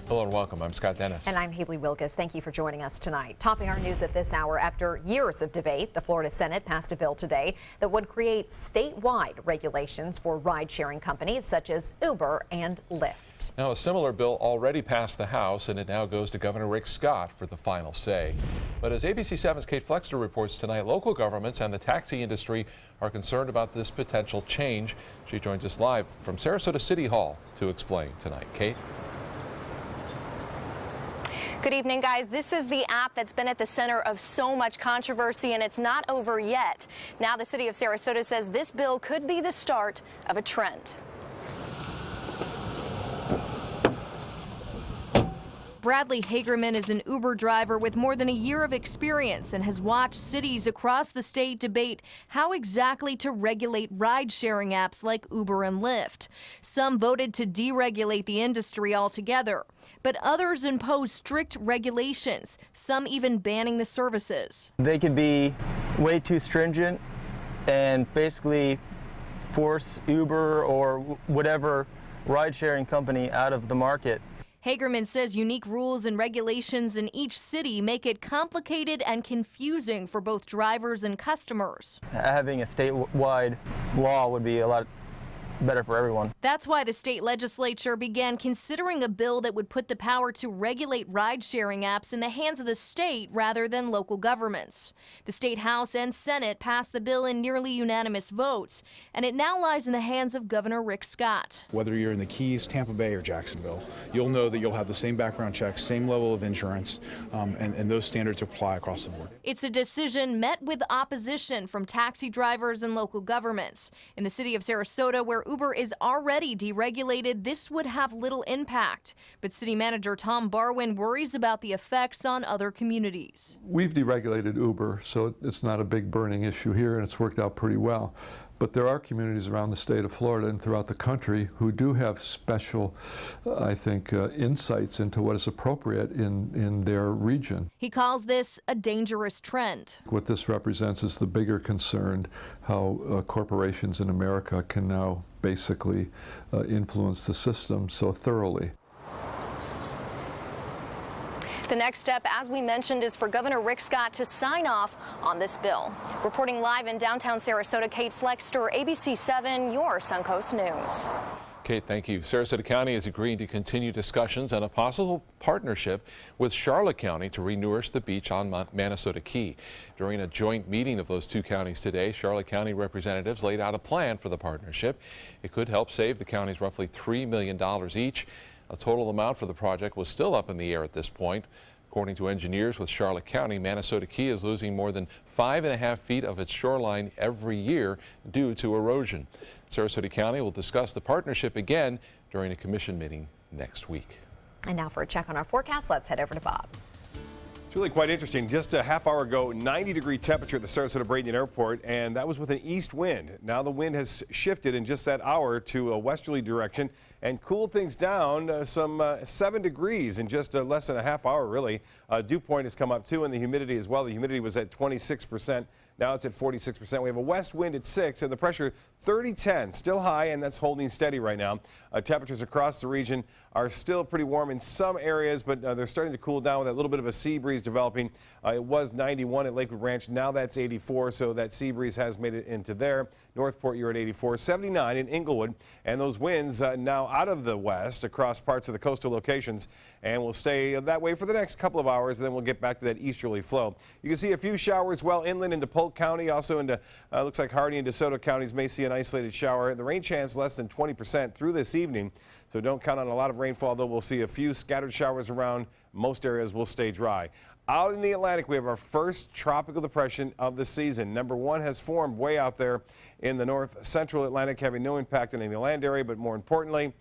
Hello and welcome. I'm Scott Dennis. And I'm Haley Wilkes. Thank you for joining us tonight. Topping our news at this hour, after years of debate, the Florida Senate passed a bill today that would create statewide regulations for ride-sharing companies such as Uber and Lyft. Now, a similar bill already passed the House, and it now goes to Governor Rick Scott for the final say. But as ABC 7's Kate Flexter reports tonight, local governments and the taxi industry are concerned about this potential change. She joins us live from Sarasota City Hall to explain tonight. Kate? Good evening, guys. This is the app that's been at the center of so much controversy, and it's not over yet. Now the city of Sarasota says this bill could be the start of a trend. Bradley Hagerman is an Uber driver with more than a year of experience and has watched cities across the state debate how exactly to regulate ride-sharing apps like Uber and Lyft. Some voted to deregulate the industry altogether, but others imposed strict regulations, some even banning the services. They could be way too stringent and basically force Uber or whatever ride-sharing company out of the market. Hagerman says unique rules and regulations in each city make it complicated and confusing for both drivers and customers. Having a statewide law would be a lot better for everyone. That's why the state legislature began considering a bill that would put the power to regulate ride-sharing apps in the hands of the state rather than local governments. The state House and Senate passed the bill in nearly unanimous votes, and it now lies in the hands of Governor Rick Scott. Whether you're in the Keys, Tampa Bay, or Jacksonville, you'll know that you'll have the same background checks, same level of insurance, and those standards apply across the board. It's a decision met with opposition from taxi drivers and local governments. In the city of Sarasota, where Uber is already deregulated, this would have little impact. But City Manager Tom Barwin worries about the effects on other communities. We've deregulated Uber, so it's not a big burning issue here, and it's worked out pretty well. But there are communities around the state of Florida and throughout the country who do have special, I think, insights into what is appropriate in their region. He calls this a dangerous trend. What this represents is the bigger concern, how corporations in America can now basically influence the system so thoroughly. The next step, as we mentioned, is for Governor Rick Scott to sign off on this bill. Reporting live in downtown Sarasota, Kate Flexter, ABC 7, your Suncoast News. Kate, thank you. Sarasota County is agreeing to continue discussions on a possible partnership with Charlotte County to re-nourish the beach on Manasota Key. During a joint meeting of those two counties today, Charlotte County representatives laid out a plan for the partnership. It could help save the counties roughly $3 million each. A total amount for the project was still up in the air at this point. According to engineers with Charlotte County, Manasota Key is losing more than 5.5 feet of its shoreline every year due to erosion. Sarasota County will discuss the partnership again during a commission meeting next week. And now for a check on our forecast, let's head over to Bob. It's really quite interesting. Just a half hour ago, 90-degree temperature at the Sarasota Bradenton Airport, and that was with an east wind. Now the wind has shifted in just that hour to a westerly direction and cooled things down some 7 degrees in just less than a half hour, really. Dew point has come up too, and the humidity as well. The humidity was at 26%. Now it's at 46%. We have a west wind at 6 and the pressure 30-10, still high, and that's holding steady right now. Temperatures across the region are still pretty warm in some areas, but they're starting to cool down with a little bit of a sea breeze developing. It was 91 at Lakewood Ranch. Now that's 84, so that sea breeze has made it into there. Northport, you're at 84, 79 in Inglewood, and those winds now out of the west across parts of the coastal locations, and will stay that way for the next couple of hours, and then we'll get back to that easterly flow. You can see a few showers well inland into Polk County, also into looks like Hardee and DeSoto counties may see an isolated shower. The rain chance less than 20% through this evening, so don't count on a lot of rainfall, though we'll see a few scattered showers around. Most areas will stay dry. Out in the Atlantic, we have our first tropical depression of the season. Number 1 has formed way out there in the north central Atlantic, having no impact on any land area, but more importantly,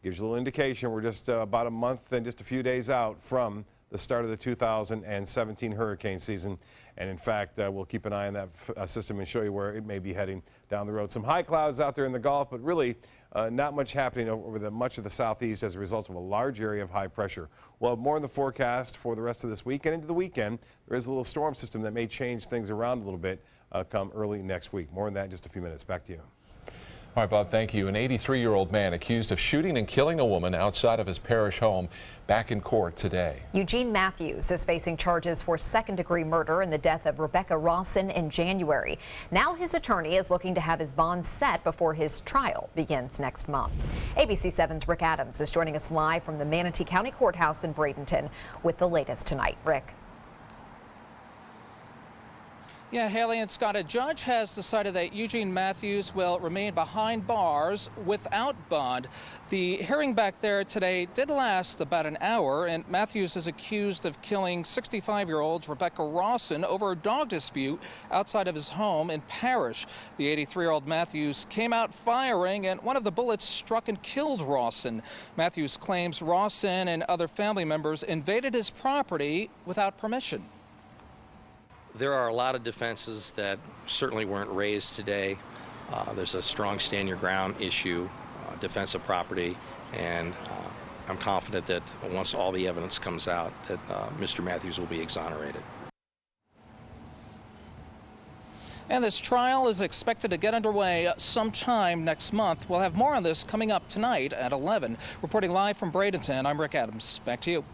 gives you a little indication we're just about a month and just a few days out from the start of the 2017 hurricane season. And in fact, we'll keep an eye on that system and show you where it may be heading down the road. Some high clouds out there in the Gulf, but really not much happening over much of the southeast as a result of a large area of high pressure. We'll have more in the forecast for the rest of this week and into the weekend. There is a little storm system that may change things around a little bit come early next week. More on that in just a few minutes. Back to you. All right, Bob, thank you. An 83-year-old man accused of shooting and killing a woman outside of his parish home back in court today. Eugene Matthews is facing charges for second-degree murder in the death of Rebecca Rawson in January. Now his attorney is looking to have his bond set before his trial begins next month. ABC 7's Rick Adams is joining us live from the Manatee County Courthouse in Bradenton with the latest tonight. Rick. Yeah, Haley and Scott, a judge has decided that Eugene Matthews will remain behind bars without bond. The hearing back there today did last about an hour, and Matthews is accused of killing 65-year-old Rebecca Rawson over a dog dispute outside of his home in Parrish. The 83-year-old Matthews came out firing, and one of the bullets struck and killed Rawson. Matthews claims Rawson and other family members invaded his property without permission. There are a lot of defenses that certainly weren't raised today. There's a strong stand your ground issue, defense of property, and I'm confident that once all the evidence comes out that Mr. Matthews will be exonerated. And this trial is expected to get underway sometime next month. We'll have more on this coming up tonight at 11. Reporting live from Bradenton, I'm Rick Adams. Back to you.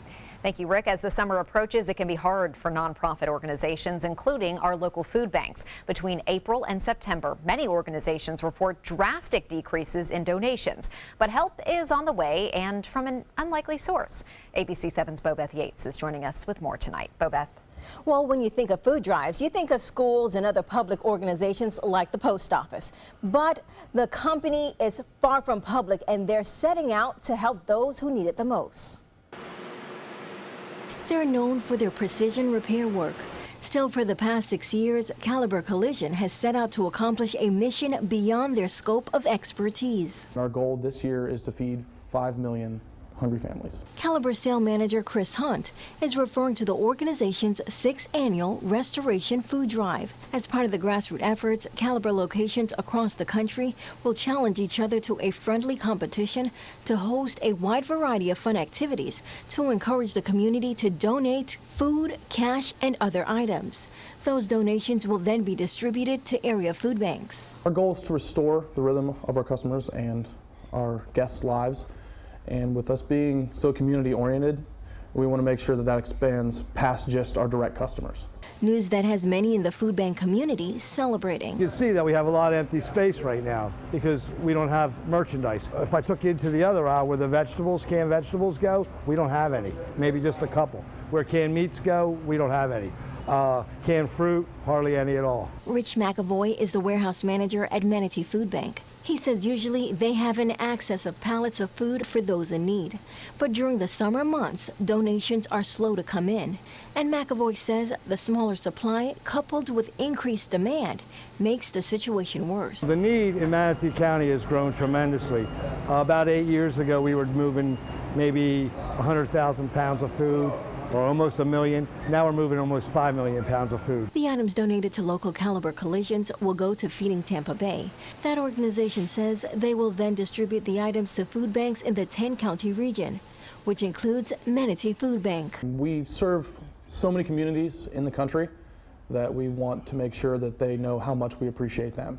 Thank you, Rick. As the summer approaches, it can be hard for nonprofit organizations, including our local food banks. Between April and September, many organizations report drastic decreases in donations. But help is on the way and from an unlikely source. ABC 7's Bobeth Yates is joining us with more tonight. Bobeth. Well, when you think of food drives, you think of schools and other public organizations like the post office. But the company is far from public, and they're setting out to help those who need it the most. They're known for their precision repair work. Still, for the past 6 years, Caliber Collision has set out to accomplish a mission beyond their scope of expertise. Our goal this year is to feed 5 million hungry families. Caliber sale manager Chris Hunt is referring to the organization's 6th annual Restoration Food Drive. As part of the grassroots efforts, Caliber locations across the country will challenge each other to a friendly competition to host a wide variety of fun activities to encourage the community to donate food, cash, and other items. Those donations will then be distributed to area food banks. Our goal is to restore the rhythm of our customers and our guests' lives. And with us being so community-oriented, we want to make sure that that expands past just our direct customers. News that has many in the food bank community celebrating. You can see that we have a lot of empty space right now because we don't have merchandise. If I took you into the other aisle where the vegetables, canned vegetables go, we don't have any, maybe just a couple. Where canned meats go, we don't have any. Canned fruit, hardly any at all. Rich McAvoy is the warehouse manager at Manatee Food Bank. He says usually they have an excess of pallets of food for those in need. But during the summer months, donations are slow to come in. And McAvoy says the smaller supply, coupled with increased demand, makes the situation worse. The need in Manatee County has grown tremendously. About 8 years ago, we were moving maybe 100,000 pounds of food, or almost 1 million. Now we're moving almost 5 million pounds of food. The items donated to local Caliber Collisions will go to Feeding Tampa Bay. That organization says they will then distribute the items to food banks in the 10-county region, which includes Manatee Food Bank. We serve so many communities in the country that we want to make sure that they know how much we appreciate them.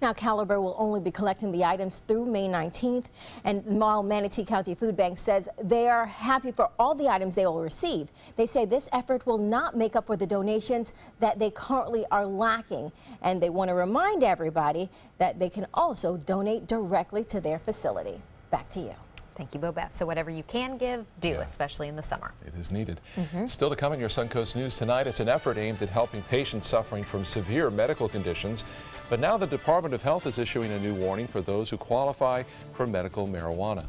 Now, Caliber will only be collecting the items through May 19th, and while Manatee County Food Bank says they are happy for all the items they will receive, they say this effort will not make up for the donations that they currently are lacking, and they want to remind everybody that they can also donate directly to their facility. Back to you. Thank you, Bobette. So whatever you can give, do, especially in the summer. It is needed. Still to come in your Suncoast News tonight, it's an effort aimed at helping patients suffering from severe medical conditions. But now the Department of Health is issuing a new warning for those who qualify for medical marijuana.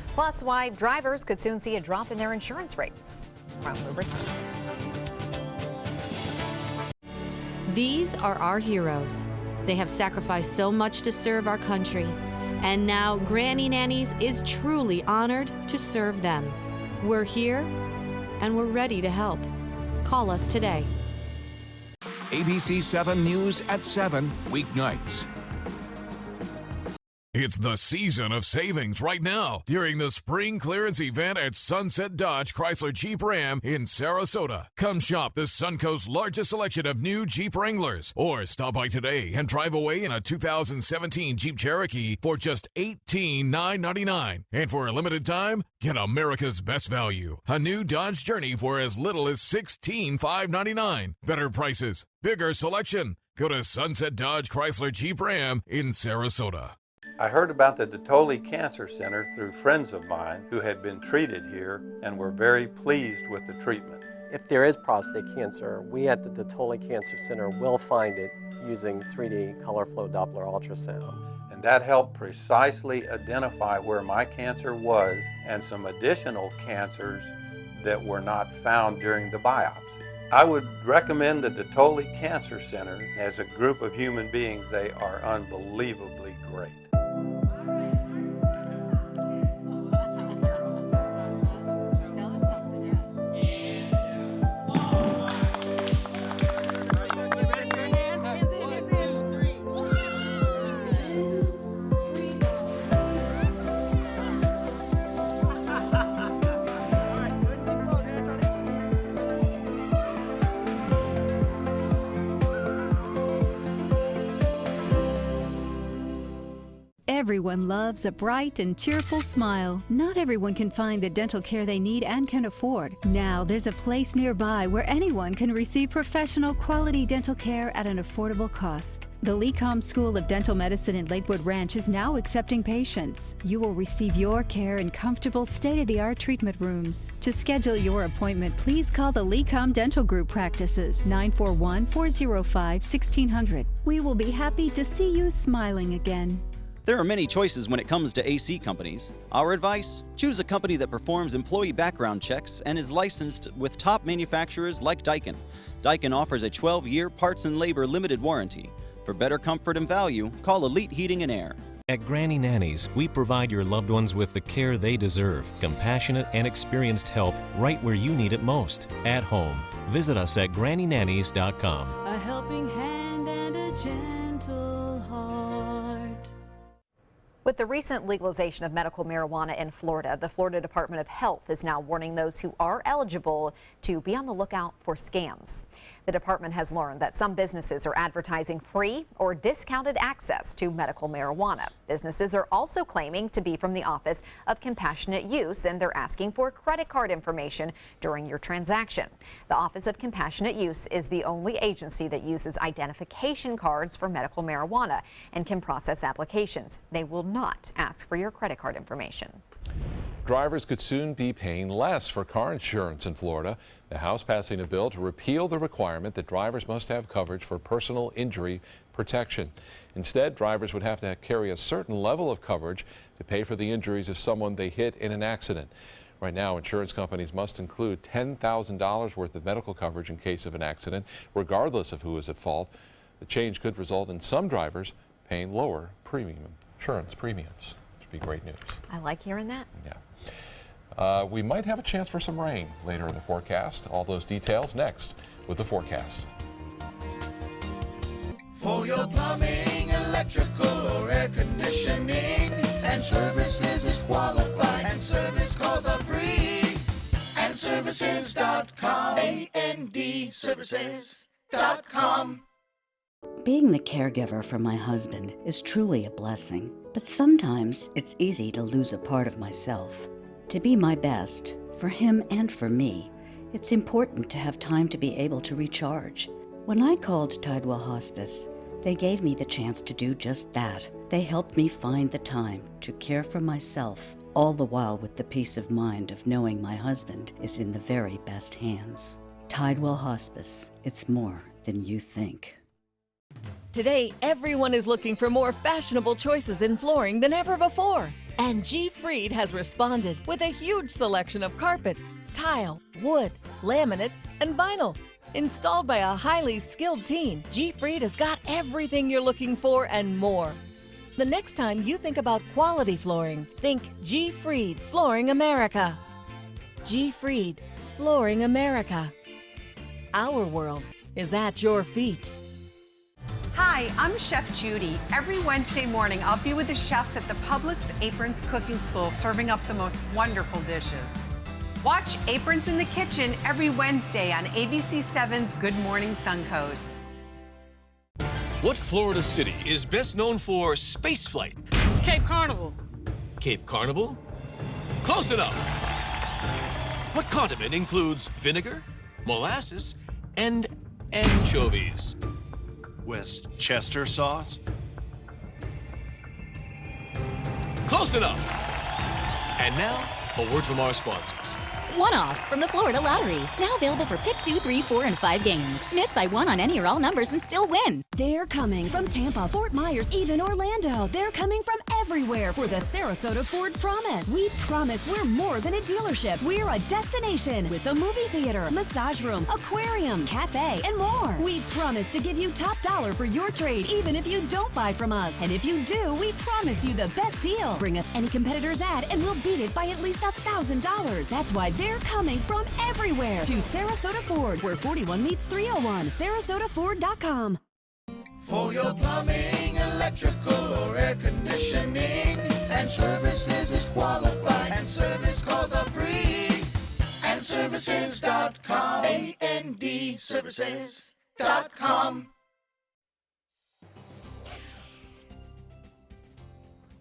Plus, why drivers could soon see a drop in their insurance rates. When we return. These are our heroes. They have sacrificed so much to serve our country. And now Granny Nannies is truly honored to serve them. We're here and we're ready to help. Call us today. ABC 7 News at 7 weeknights. It's the season of savings right now during the spring clearance event at Sunset Dodge Chrysler Jeep Ram in Sarasota. Come shop the Suncoast's largest selection of new Jeep Wranglers, or stop by today and drive away in a 2017 Jeep Cherokee for just $18,999. And for a limited time, get America's best value, a new Dodge Journey for as little as $16,599. Better prices, bigger selection. Go to Sunset Dodge Chrysler Jeep Ram in Sarasota. I heard about the Detoli Cancer Center through friends of mine who had been treated here and were very pleased with the treatment. If there is prostate cancer, we at the Detoli Cancer Center will find it using 3D color flow Doppler ultrasound. And that helped precisely identify where my cancer was and some additional cancers that were not found during the biopsy. I would recommend the Detoli Cancer Center. As a group of human beings, they are unbelievably great. Everyone loves a bright and cheerful smile. Not everyone can find the dental care they need and can afford. Now there's a place nearby where anyone can receive professional quality dental care at an affordable cost. The LECOM School of Dental Medicine in Lakewood Ranch is now accepting patients. You will receive your care in comfortable, state-of-the-art treatment rooms. To schedule your appointment, please call the LECOM Dental Group practices, 941-405-1600. We will be happy to see you smiling again. There are many choices when it comes to AC companies. Our advice? Choose a company that performs employee background checks and is licensed with top manufacturers like Daikin. Daikin offers a 12-year parts and labor limited warranty. For better comfort and value, call Elite Heating and Air. At Granny Nannies, we provide your loved ones with the care they deserve. Compassionate and experienced help right where you need it most. At home. Visit us at GrannyNannies.com. A helping hand and a gentle heart. With the recent legalization of medical marijuana in Florida, the Florida Department of Health is now warning those who are eligible to be on the lookout for scams. The department has learned that some businesses are advertising free or discounted access to medical marijuana. Businesses are also claiming to be from the Office of Compassionate Use, and they're asking for credit card information during your transaction. The Office of Compassionate Use is the only agency that uses identification cards for medical marijuana and can process applications. They will not ask for your credit card information. Drivers could soon be paying less for car insurance in Florida. The House passing a bill to repeal the requirement that drivers must have coverage for personal injury protection. Instead, drivers would have to carry a certain level of coverage to pay for the injuries of someone they hit in an accident. Right now, insurance companies must include $10,000 worth of medical coverage in case of an accident, regardless of who is at fault. The change could result in some drivers paying lower insurance premiums, which would be great news. I like hearing that. Yeah. We might have a chance for some rain later in the forecast. All those details next with the forecast. For your plumbing, electrical, or air conditioning, and services is qualified, and service calls are free. And services.com, A-N-D, services.com. Being the caregiver for my husband is truly a blessing, but sometimes it's easy to lose a part of myself. To be my best, for him and for me, it's important to have time to be able to recharge. When I called Tidewell Hospice, they gave me the chance to do just that. They helped me find the time to care for myself, all the while with the peace of mind of knowing my husband is in the very best hands. Tidewell Hospice, it's more than you think. Today, everyone is looking for more fashionable choices in flooring than ever before. And G. Fried has responded with a huge selection of carpets, tile, wood, laminate, and vinyl. Installed by a highly skilled team, G. Fried has got everything you're looking for and more. The next time you think about quality flooring, think G. Fried Flooring America. G. Fried Flooring America. Our world is at your feet. Hi, Hi, I'm Chef Judy. Every Wednesday morning, I'll be with the chefs at the Publix Aprons Cooking School serving up the most wonderful dishes. Watch Aprons in the Kitchen every Wednesday on ABC7's Good Morning Suncoast. What Florida city is best known for spaceflight? Cape Carnival. Cape Carnival? Close enough. What condiment includes vinegar, molasses, and anchovies? Westchester sauce. Close enough. And now, a word from our sponsors. One-off from the Florida Lottery. Now available for pick 2, 3, 4, and 5 games. Miss by one on any or all numbers and still win. They're coming from Tampa, Fort Myers, even Orlando. They're coming from everywhere for the Sarasota Ford Promise. We promise we're more than a dealership. We're a destination with a movie theater, massage room, aquarium, cafe, and more. We promise to give you top dollar for your trade, even if you don't buy from us. And if you do, we promise you the best deal. Bring us any competitor's ad and we'll beat it by at least $1,000. That's why they're coming from everywhere to Sarasota Ford, where 41 meets 301. SarasotaFord.com. For your plumbing, electrical, or air conditioning, and services is qualified, and service calls are free. And services.com. AND services.com.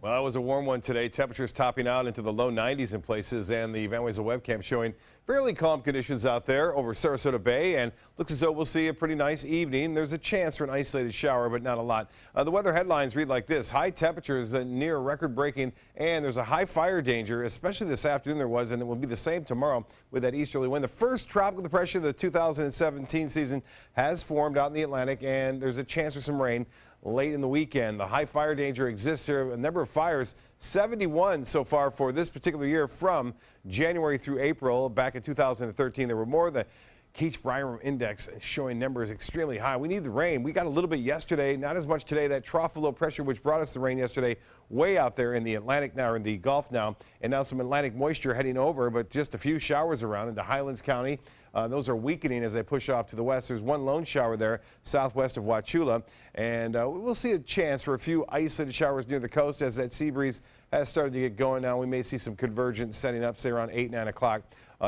Well, it was a warm one today. Temperatures topping out into the low 90s in places, and the Van Wezel webcam showing fairly calm conditions out there over Sarasota Bay, and looks as though we'll see a pretty nice evening. There's a chance for an isolated shower, but not a lot. The weather headlines read like this: high temperatures near record-breaking, and there's a high fire danger, especially this afternoon there was, and it will be the same tomorrow with that easterly wind. The first tropical depression of the 2017 season has formed out in the Atlantic, and there's a chance for some rain late in the weekend. The high fire danger exists here. A number of fires, 71 so far for this particular year from January through April. Back in 2013, there were more. The Keach-Bryan index showing numbers extremely high. We need the rain. We got a little bit yesterday, not as much today. That trough of low pressure, which brought us the rain yesterday, way out there in the Atlantic now, or in the Gulf now, and now some Atlantic moisture heading over, but just a few showers around into Highlands County. Those are weakening as they push off to the west. There's one lone shower there southwest of Wauchula, and we'll see a chance for a few isolated showers near the coast as that sea breeze has started to get going now. We may see some convergence setting up, say around 8, 9 o'clock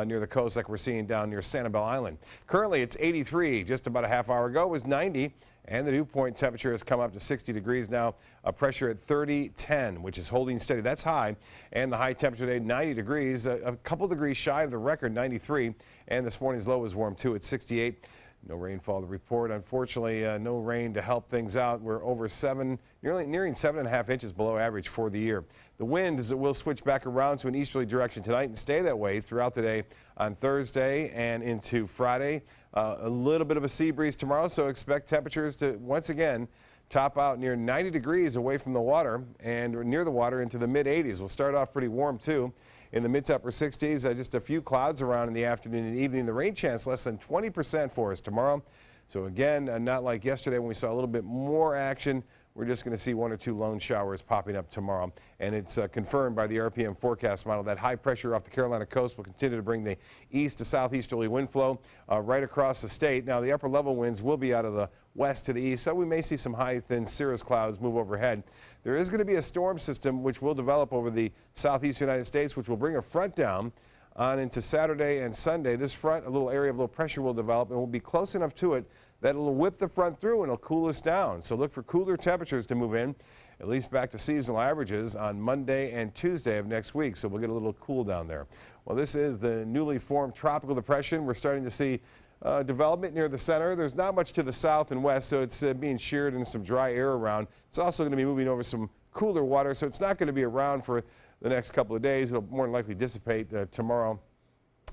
near the coast, like we're seeing down near Sanibel Island. Currently, it's 83. Just about a half hour ago, it was 90. And the dew point temperature has come up to 60 degrees now. Pressure at 3010, which is holding steady. That's high. And the high temperature today, 90 degrees, a couple degrees shy of the record, 93. And this morning's low was warm too at 68. No rainfall to report. Unfortunately, no rain to help things out. We're over nearing 7.5 inches below average for the year. The wind will switch back around to an easterly direction tonight and stay that way throughout the day on Thursday and into Friday. A little bit of a sea breeze tomorrow, so expect temperatures to once again top out near 90 degrees away from the water and near the water into the mid-80s. We'll start off pretty warm too. In the mid to upper 60s, just a few clouds around in the afternoon and evening. The rain chance less than 20% for us tomorrow. So again, not like yesterday when we saw a little bit more action. We're just going to see 1 or 2 lone showers popping up tomorrow. And it's confirmed by the RPM forecast model that high pressure off the Carolina coast will continue to bring the east to southeasterly wind flow right across the state. Now, the upper level winds will be out of the west to the east, so we may see some high, thin cirrus clouds move overhead. There is going to be a storm system which will develop over the southeast United States, which will bring a front down on into Saturday and Sunday. This front, a little area of low pressure will develop and will be close enough to it that it'll whip the front through and it'll cool us down. So look for cooler temperatures to move in, at least back to seasonal averages on Monday and Tuesday of next week. So we'll get a little cool down there. Well, this is the newly formed tropical depression. We're starting to see development near the center. There's not much to the south and west, so it's being sheared and some dry air around. It's also going to be moving over some cooler water, so it's not going to be around for the next couple of days. It'll more than likely dissipate tomorrow.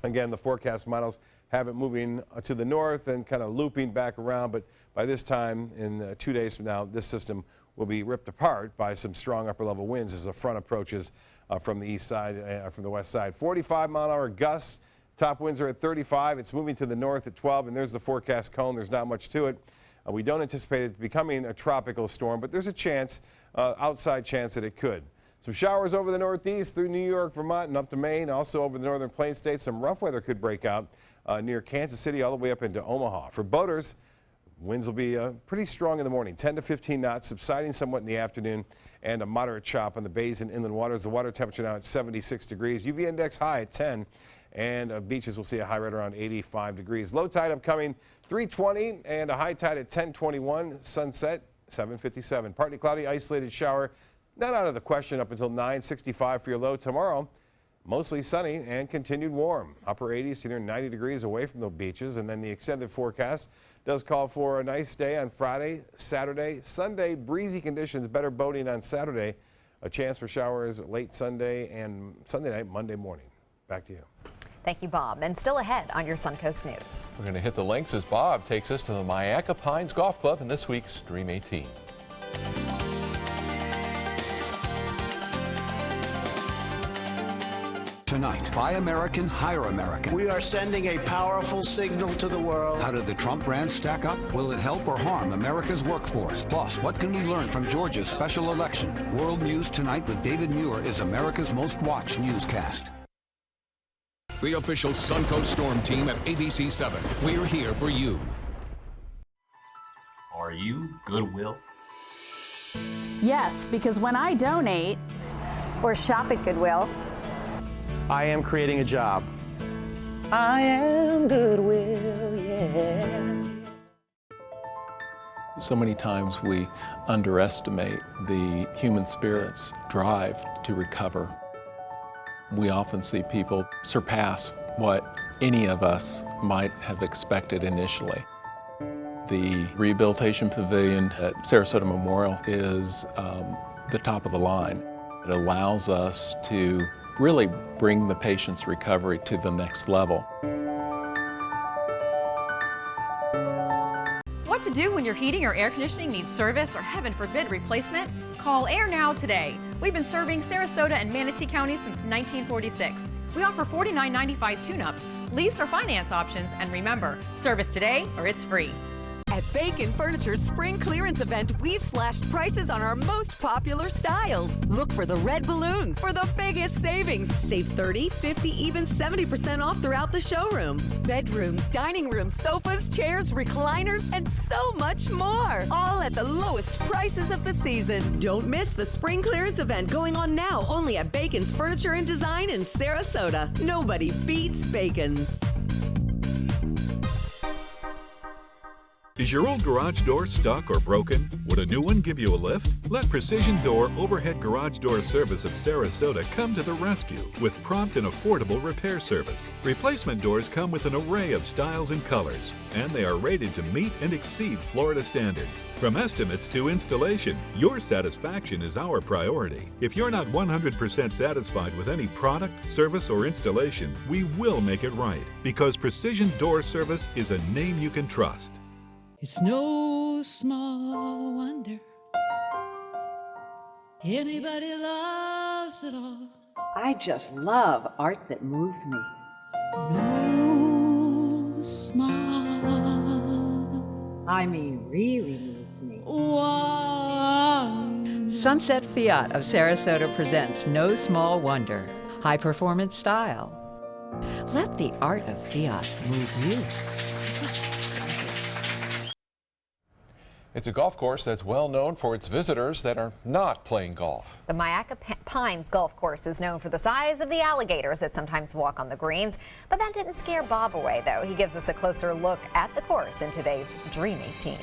Again, the forecast models have it moving to the north and kind of looping back around, but by this time, in 2 days from now, this system will be ripped apart by some strong upper level winds as the front approaches from the east side, from the west side. 45-mile-an-hour gusts. Top winds are at 35. It's moving to the north at 12, and there's the forecast cone. There's not much to it. We don't anticipate it becoming a tropical storm, but there's a chance, outside chance that it could. Some showers over the northeast through New York, Vermont, and up to Maine. Also over the northern plain states, some rough weather could break out near Kansas City all the way up into Omaha. For boaters, Winds will be pretty strong in the morning, 10 to 15 knots, subsiding somewhat in the afternoon, and a moderate chop on the bays and inland waters. The water temperature now at 76 degrees. UV index high at 10, and beaches will see a high right around 85 degrees. Low tide upcoming 3:20 and a high tide at 10:21. Sunset 7:57. Partly cloudy, isolated shower. Not out of the question up until 9:65 for your low tomorrow. Mostly sunny and continued warm. Upper 80s to near 90 degrees away from the beaches. And then the extended forecast does call for a nice day on Friday, Saturday, Sunday. Breezy conditions, better boating on Saturday. A chance for showers late Sunday and Sunday night, Monday morning. Back to you. Thank you, Bob. And still ahead on your Suncoast News. We're going to hit the links as Bob takes us to the Myakka Pines Golf Club in this week's Dream 18. Tonight, Buy American, Hire American. We are sending a powerful signal to the world. How did the Trump brand stack up? Will it help or harm America's workforce? Plus, what can we learn from Georgia's special election? World News Tonight with David Muir is America's most watched newscast. The official Suncoast Storm team at ABC 7. We're here for you. Are you Goodwill? Yes, because when I donate or shop at Goodwill, I am creating a job. I am Goodwill, yeah. So many times we underestimate the human spirit's drive to recover. We often see people surpass what any of us might have expected initially. The Rehabilitation Pavilion at Sarasota Memorial is the top of the line. It allows us to really bring the patient's recovery to the next level. What to do when your heating or air conditioning needs service or, heaven forbid, replacement? Call Air Now today. We've been serving Sarasota and Manatee counties since 1946. We offer $49.95 tune-ups, lease or finance options, and remember, service today or it's free. At Bacon Furniture's spring clearance event, we've slashed prices on our most popular styles. Look for the red balloons for the biggest savings. Save 30, 50, even 70% off throughout the showroom. Bedrooms, dining rooms, sofas, chairs, recliners, and so much more. All at the lowest prices of the season. Don't miss the spring clearance event going on now only at Bacon's Furniture and Design in Sarasota. Nobody beats Bacon's. Is your old garage door stuck or broken? Would a new one give you a lift? Let Precision Door Overhead Garage Door Service of Sarasota come to the rescue with prompt and affordable repair service. Replacement doors come with an array of styles and colors, and they are rated to meet and exceed Florida standards. From estimates to installation, your satisfaction is our priority. If you're not 100% satisfied with any product, service, or installation, we will make it right, because Precision Door Service is a name you can trust. It's no small wonder anybody loves it all. I just love art that moves me. No small, I mean, really moves me. one. Sunset Fiat of Sarasota presents No Small Wonder, high performance style. Let the art of Fiat move you. It's a golf course that's well known for its visitors that are not playing golf. The Myakka Pines Golf Course is known for the size of the alligators that sometimes walk on the greens. But that didn't scare Bob away, though. He gives us a closer look at the course in today's Dream 18.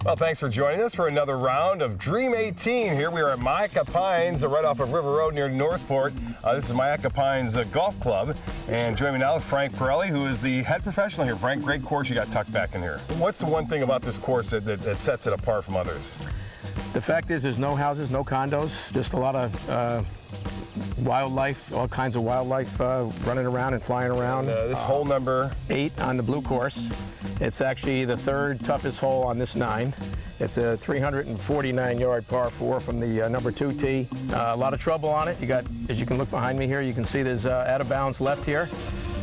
Well, thanks for joining us for another round of Dream 18. Here we are at Myakka Pines, right off of River Road near Northport. This is Myakka Pines Golf Club. And joining me now is Frank Pirelli, who is the head professional here. Frank, great course you got tucked back in here. What's the one thing about this course that sets it apart from others? The fact is there's no houses, no condos, just a lot of wildlife, all kinds of wildlife running around and flying around. This hole number 8 on the blue course. It's actually the third toughest hole on this 9. It's a 349-yard par 4 from the number 2 tee. A lot of trouble on it. You got, as you can look behind me here, you can see there's out of bounds left here.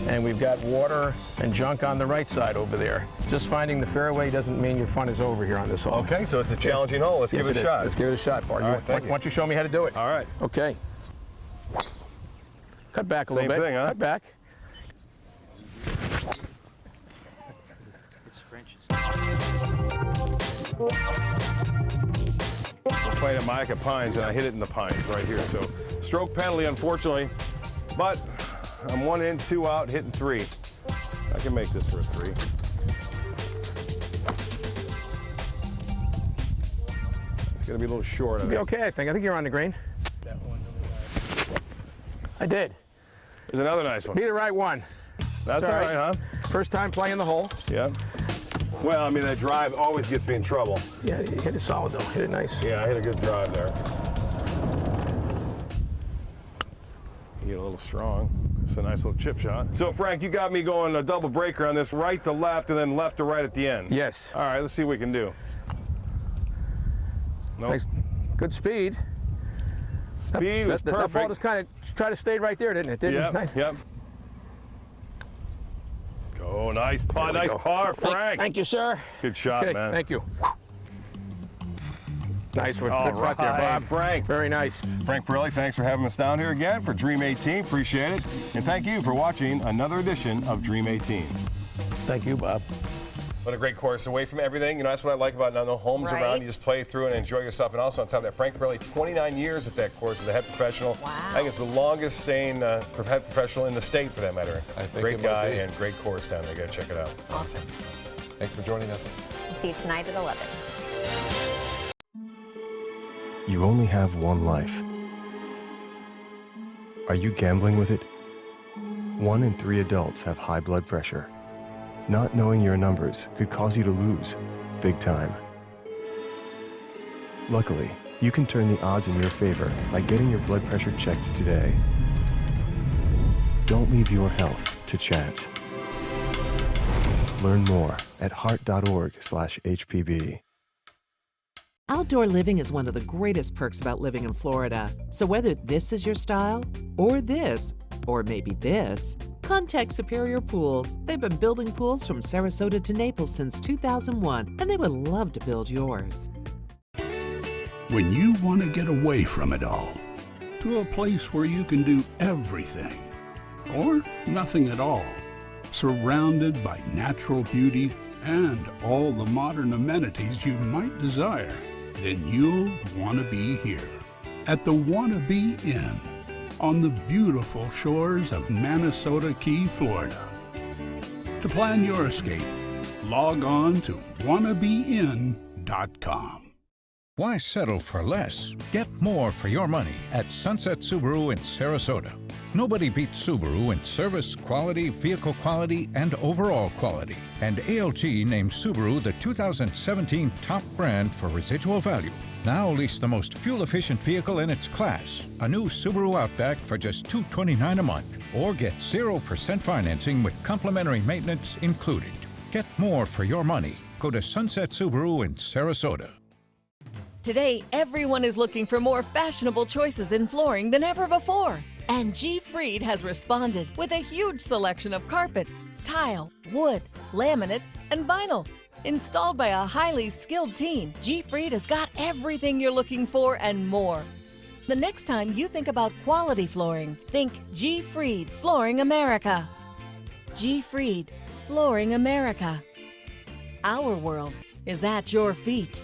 And we've got water and junk on the right side over there. Just finding the fairway doesn't mean your fun is over here on this hole. Okay, so it's a challenging hole. Let's give it a shot. Let's give it a shot, Bart. Why don't you show me how to do it? All right. Okay. Cut back a little bit. Same thing, huh? Cut back. I'm playing at Micah Pines, and I hit it in the pines right here. So stroke penalty, unfortunately, but I'm 1 in, 2 out, hitting 3. I can make this for a 3. It's gonna be a little short. It'll be okay, I think. I think you're on the green. I did. There's another nice one. Be the right one. That's all right, huh? First time playing the hole. Yeah. Well, I mean, that drive always gets me in trouble. Yeah, you hit it solid though. Hit it nice. Yeah, I hit a good drive there. You get a little strong. It's a nice little chip shot. So, Frank, you got me going a double breaker on this, right to left and then left to right at the end. Yes. All right, let's see what we can do. Nope. Nice. Good speed. Speed was perfect. That ball just kind of tried to stay right there, didn't it? Didn't it? Nice. Yep. Oh, nice par, nice par, Frank. Thank you, sir. Good shot, okay, man. Thank you. Nice one. All Good putt there, right, Bob. Frank. Very nice. Frank Pirelli, thanks for having us down here again for Dream 18. Appreciate it. And thank you for watching another edition of Dream 18. Thank you, Bob. What a great course. Away from everything. You know, that's what I like about now. No homes around. You just play through and enjoy yourself. And also on top of that, Frank Pirelli, 29 years at that course as a head professional. Wow. I think it's the longest staying head professional in the state, for that matter. I think great it guy must be. and great course down there. You got to check it out. Awesome. Thanks for joining us. We'll see you tonight at 11. You only have one life. Are you gambling with it? 1 in 3 adults have high blood pressure. Not knowing your numbers could cause you to lose, big time. Luckily, you can turn the odds in your favor by getting your blood pressure checked today. Don't leave your health to chance. Learn more at heart.org/HPB. Outdoor living is one of the greatest perks about living in Florida. So whether this is your style, or this, or maybe this, contact Superior Pools. They've been building pools from Sarasota to Naples since 2001, and they would love to build yours. When you want to get away from it all, to a place where you can do everything, or nothing at all, surrounded by natural beauty and all the modern amenities you might desire, then you'll want to be here at the Wanna Be Inn on the beautiful shores of Manasota Key, Florida. To plan your escape, log on to wannabein.com. Why settle for less? Get more for your money at Sunset Subaru in Sarasota. Nobody beats Subaru in service, quality, vehicle quality, and overall quality. And ALG named Subaru the 2017 top brand for residual value. Now lease the most fuel-efficient vehicle in its class, a new Subaru Outback for just $229 a month, or get 0% financing with complimentary maintenance included. Get more for your money. Go to Sunset Subaru in Sarasota. Today, everyone is looking for more fashionable choices in flooring than ever before. And G. Fried has responded with a huge selection of carpets, tile, wood, laminate, and vinyl. Installed by a highly skilled team, G. Fried has got everything you're looking for and more. The next time you think about quality flooring, think G. Fried Flooring America. G. Fried Flooring America. Our world is at your feet.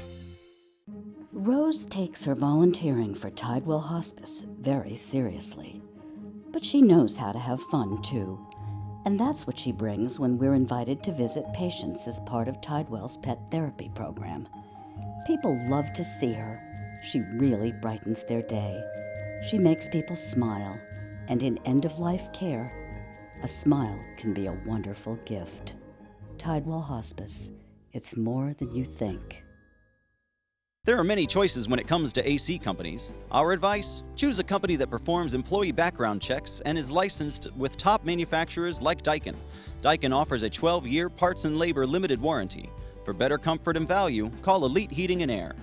Rose takes her volunteering for Tidewell Hospice very seriously. But she knows how to have fun, too. And that's what she brings when we're invited to visit patients as part of Tidewell's pet therapy program. People love to see her. She really brightens their day. She makes people smile. And in end-of-life care, a smile can be a wonderful gift. Tidewell Hospice. It's more than you think. There are many choices when it comes to AC companies. Our advice? Choose a company that performs employee background checks and is licensed with top manufacturers like Daikin. Daikin offers a 12-year parts and labor limited warranty. For better comfort and value, call Elite Heating and Air.